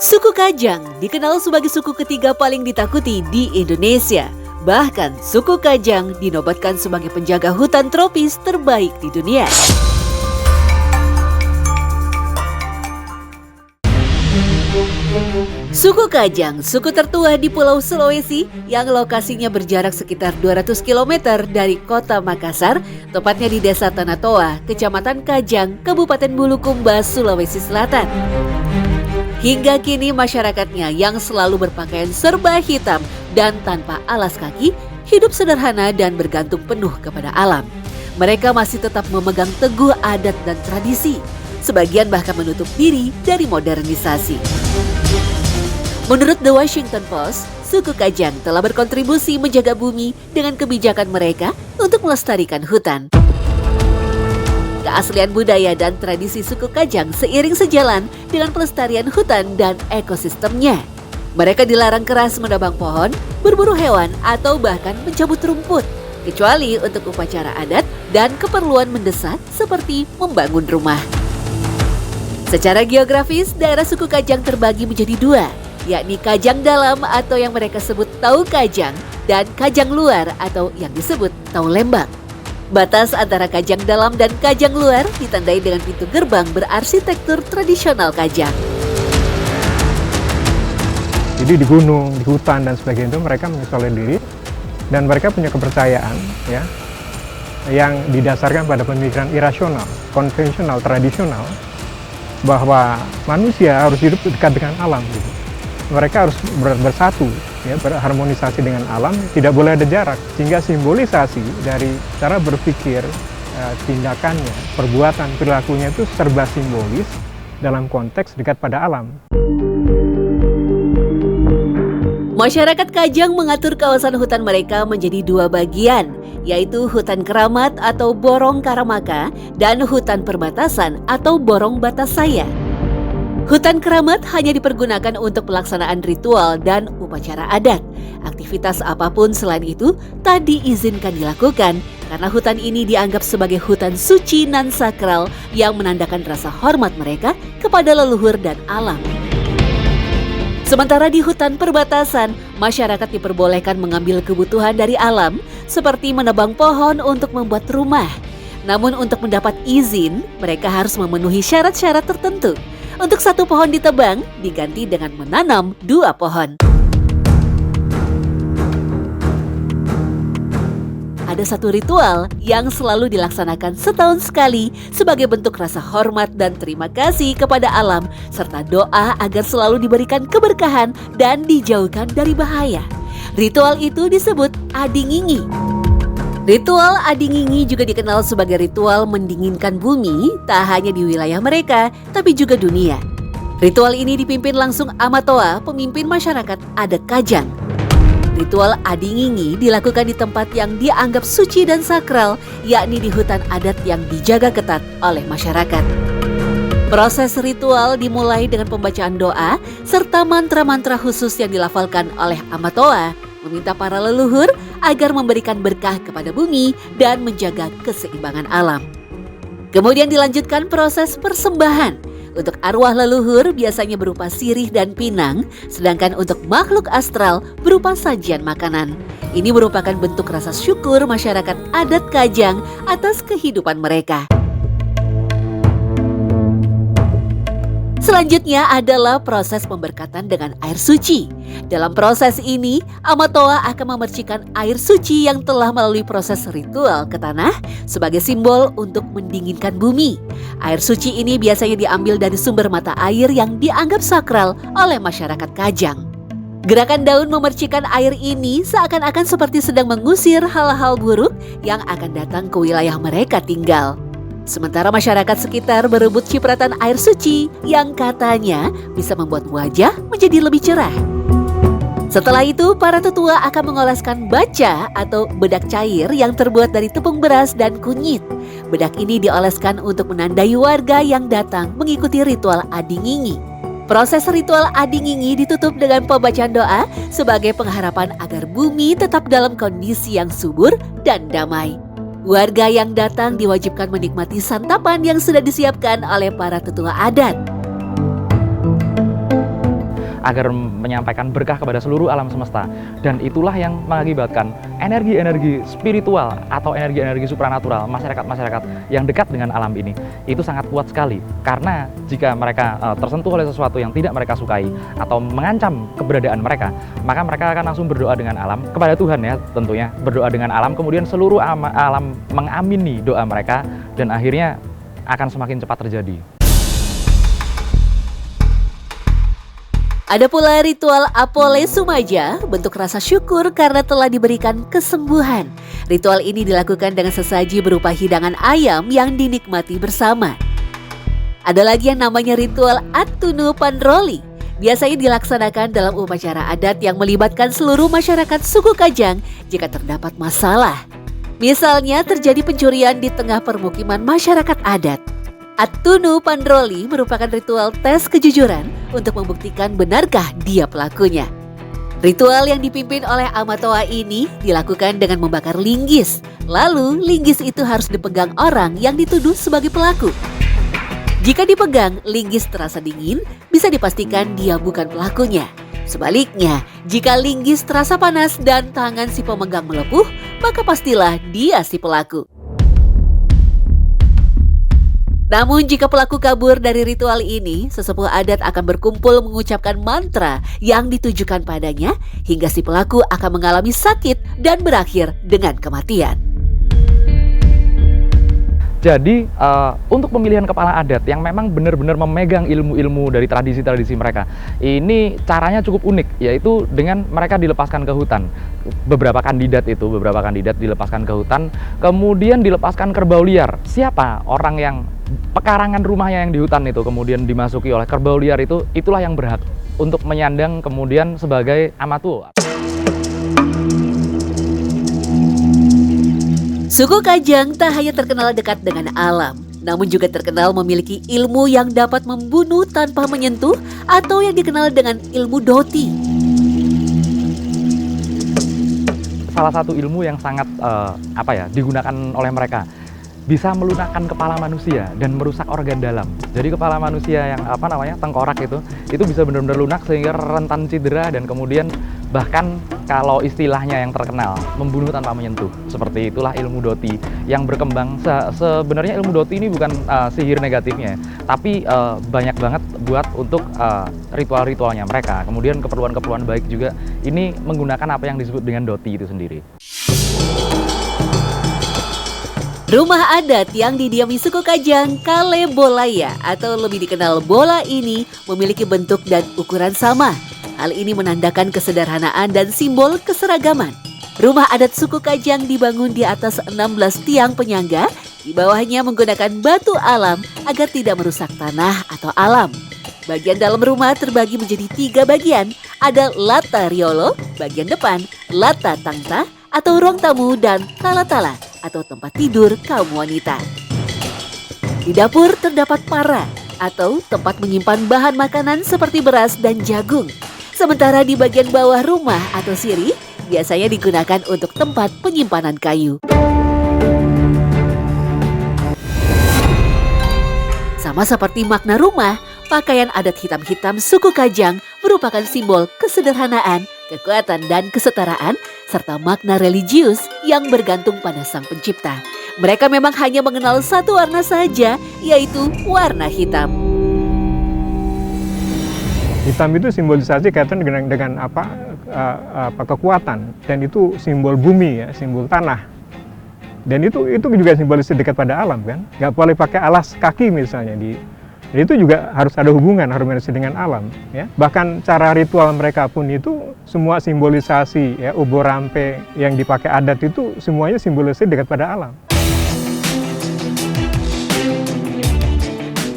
Suku Kajang dikenal sebagai suku ketiga paling ditakuti di Indonesia. Bahkan suku Kajang dinobatkan sebagai penjaga hutan tropis terbaik di dunia. Suku Kajang, suku tertua di Pulau Sulawesi yang lokasinya berjarak sekitar 200 km dari kota Makassar, tepatnya di Desa Tanah Toa, Kecamatan Kajang, Kabupaten Bulukumba, Sulawesi Selatan. Hingga kini masyarakatnya yang selalu berpakaian serba hitam dan tanpa alas kaki, hidup sederhana dan bergantung penuh kepada alam. Mereka masih tetap memegang teguh adat dan tradisi, sebagian bahkan menutup diri dari modernisasi. Menurut The Washington Post, suku Kajang telah berkontribusi menjaga bumi dengan kebijakan mereka untuk melestarikan hutan. Keaslian budaya dan tradisi suku Kajang seiring sejalan dengan pelestarian hutan dan ekosistemnya. Mereka dilarang keras menebang pohon, berburu hewan, atau bahkan mencabut rumput, kecuali untuk upacara adat dan keperluan mendesak seperti membangun rumah. Secara geografis, daerah suku Kajang terbagi menjadi dua, yakni Kajang Dalam atau yang mereka sebut Tau Kajang dan Kajang Luar atau yang disebut Tau Lembang. Batas antara Kajang Dalam dan Kajang Luar ditandai dengan pintu gerbang berarsitektur tradisional Kajang. Jadi di gunung, di hutan dan sebagainya itu mereka mengisolir diri dan mereka punya kepercayaan ya yang didasarkan pada pemikiran irasional, konvensional, tradisional bahwa manusia harus hidup dekat dengan alam gitu. Mereka harus bersatu, ya, berharmonisasi dengan alam, tidak boleh ada jarak. Sehingga simbolisasi dari cara berpikir, tindakannya, perbuatan, perilakunya itu serba simbolis dalam konteks dekat pada alam. Masyarakat Kajang mengatur kawasan hutan mereka menjadi dua bagian, yaitu hutan keramat atau borong karamaka dan hutan perbatasan atau borong batasaya. Hutan keramat hanya dipergunakan untuk pelaksanaan ritual dan upacara adat. Aktivitas apapun selain itu tak diizinkan dilakukan karena hutan ini dianggap sebagai hutan suci nan sakral yang menandakan rasa hormat mereka kepada leluhur dan alam. Sementara di hutan perbatasan, masyarakat diperbolehkan mengambil kebutuhan dari alam seperti menebang pohon untuk membuat rumah. Namun untuk mendapat izin, mereka harus memenuhi syarat-syarat tertentu. Untuk satu pohon ditebang, diganti dengan menanam 2 pohon. Ada satu ritual yang selalu dilaksanakan setahun sekali sebagai bentuk rasa hormat dan terima kasih kepada alam, serta doa agar selalu diberikan keberkahan dan dijauhkan dari bahaya. Ritual itu disebut Adingingi. Ritual Adingingi juga dikenal sebagai ritual mendinginkan bumi, tak hanya di wilayah mereka, tapi juga dunia. Ritual ini dipimpin langsung Amatoa, pemimpin masyarakat adat Kajang. Ritual Adingingi dilakukan di tempat yang dianggap suci dan sakral, yakni di hutan adat yang dijaga ketat oleh masyarakat. Proses ritual dimulai dengan pembacaan doa, serta mantra-mantra khusus yang dilafalkan oleh Amatoa, meminta para leluhur agar memberikan berkah kepada bumi dan menjaga keseimbangan alam. Kemudian dilanjutkan proses persembahan. Untuk arwah leluhur biasanya berupa sirih dan pinang, sedangkan untuk makhluk astral berupa sajian makanan. Ini merupakan bentuk rasa syukur masyarakat adat Kajang atas kehidupan mereka. Selanjutnya adalah proses pemberkatan dengan air suci. Dalam proses ini, Amatoa akan memercikan air suci yang telah melalui proses ritual ke tanah sebagai simbol untuk mendinginkan bumi. Air suci ini biasanya diambil dari sumber mata air yang dianggap sakral oleh masyarakat Kajang. Gerakan daun memercikan air ini seakan-akan seperti sedang mengusir hal-hal buruk yang akan datang ke wilayah mereka tinggal. Sementara masyarakat sekitar berebut cipratan air suci yang katanya bisa membuat wajah menjadi lebih cerah. Setelah itu, para tetua akan mengoleskan baca atau bedak cair yang terbuat dari tepung beras dan kunyit. Bedak ini dioleskan untuk menandai warga yang datang mengikuti ritual Adingingi. Proses ritual Adingingi ditutup dengan pembacaan doa sebagai pengharapan agar bumi tetap dalam kondisi yang subur dan damai. Warga yang datang diwajibkan menikmati santapan yang sudah disiapkan oleh para tetua adat. agar menyampaikan berkah kepada seluruh alam semesta. Dan itulah yang mengakibatkan energi-energi spiritual atau energi-energi supranatural masyarakat-masyarakat yang dekat dengan alam ini itu sangat kuat sekali. Karena jika mereka tersentuh oleh sesuatu yang tidak mereka sukai atau mengancam keberadaan mereka, maka mereka akan langsung berdoa dengan alam kepada Tuhan ya, tentunya berdoa dengan alam, kemudian seluruh alam mengamini doa mereka dan akhirnya akan semakin cepat terjadi. Ada pula ritual Apole Sumaja, bentuk rasa syukur karena telah diberikan kesembuhan. Ritual ini dilakukan dengan sesaji berupa hidangan ayam yang dinikmati bersama. Ada lagi yang namanya ritual Atunu Pandroli. Biasanya dilaksanakan dalam upacara adat yang melibatkan seluruh masyarakat suku Kajang jika terdapat masalah. Misalnya terjadi pencurian di tengah permukiman masyarakat adat. Atunu Pandroli merupakan ritual tes kejujuran untuk membuktikan benarkah dia pelakunya. Ritual yang dipimpin oleh Amatoa ini dilakukan dengan membakar linggis. Lalu linggis itu harus dipegang orang yang dituduh sebagai pelaku. Jika dipegang, linggis terasa dingin, bisa dipastikan dia bukan pelakunya. Sebaliknya, jika linggis terasa panas dan tangan si pemegang melepuh, maka pastilah dia si pelaku. Namun jika pelaku kabur dari ritual ini, sesepuh adat akan berkumpul mengucapkan mantra yang ditujukan padanya hingga si pelaku akan mengalami sakit dan berakhir dengan kematian. Jadi untuk pemilihan kepala adat yang memang benar-benar memegang ilmu-ilmu dari tradisi-tradisi mereka, ini caranya cukup unik, yaitu dengan mereka dilepaskan ke hutan. Beberapa kandidat dilepaskan ke hutan, kemudian dilepaskan kerbau liar. Siapa orang yang pekarangan rumahnya yang di hutan itu kemudian dimasuki oleh kerbau liar itu, itulah yang berhak untuk menyandang kemudian sebagai amatu. Suku Kajang tak hanya terkenal dekat dengan alam, namun juga terkenal memiliki ilmu yang dapat membunuh tanpa menyentuh atau yang dikenal dengan ilmu doti. Salah satu ilmu yang sangat digunakan oleh mereka, bisa melunakkan kepala manusia dan merusak organ dalam. Jadi kepala manusia yang tengkorak itu bisa benar-benar lunak sehingga rentan cedera dan kemudian bahkan kalau istilahnya yang terkenal membunuh tanpa menyentuh. Seperti itulah ilmu doti yang berkembang. Sebenarnya ilmu doti ini bukan sihir negatifnya, tapi banyak banget buat untuk ritual-ritualnya mereka. Kemudian keperluan-keperluan baik juga ini menggunakan apa yang disebut dengan doti itu sendiri. Rumah adat yang didiami suku Kajang Kale Bolaya atau lebih dikenal Bola ini memiliki bentuk dan ukuran sama. Hal ini menandakan kesederhanaan dan simbol keseragaman. Rumah adat suku Kajang dibangun di atas 16 tiang penyangga, di bawahnya menggunakan batu alam agar tidak merusak tanah atau alam. Bagian dalam rumah terbagi menjadi 3 bagian, ada lata riolo, bagian depan, lata tangta atau ruang tamu dan tala-tala atau tempat tidur kaum wanita. Di dapur terdapat para atau tempat menyimpan bahan makanan seperti beras dan jagung. Sementara di bagian bawah rumah atau sirih biasanya digunakan untuk tempat penyimpanan kayu. Sama seperti makna rumah, pakaian adat hitam-hitam suku Kajang merupakan simbol kesederhanaan, kekuatan dan kesetaraan, serta makna religius yang bergantung pada Sang Pencipta. Mereka memang hanya mengenal satu warna saja, yaitu warna hitam. Hitam itu simbolisasi kaitan dengan kekuatan, dan itu simbol bumi ya, simbol tanah. Dan itu juga simbolis dekat pada alam kan. Nggak boleh pakai alas kaki misalnya dan itu juga harus ada hubungan harmonisasi dengan alam ya. Bahkan cara ritual mereka pun itu semua simbolisasi ya, ubo rampe yang dipakai adat itu semuanya simbolisasi dekat pada alam.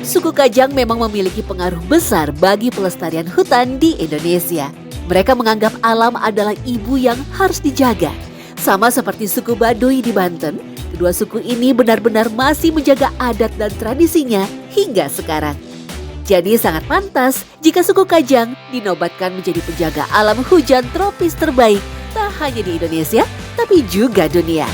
Suku Kajang memang memiliki pengaruh besar bagi pelestarian hutan di Indonesia. Mereka menganggap alam adalah ibu yang harus dijaga. Sama seperti suku Baduy di Banten, kedua suku ini benar-benar masih menjaga adat dan tradisinya hingga sekarang. Jadi sangat pantas jika suku Kajang dinobatkan menjadi penjaga alam hujan tropis terbaik, tak hanya di Indonesia, tapi juga dunia.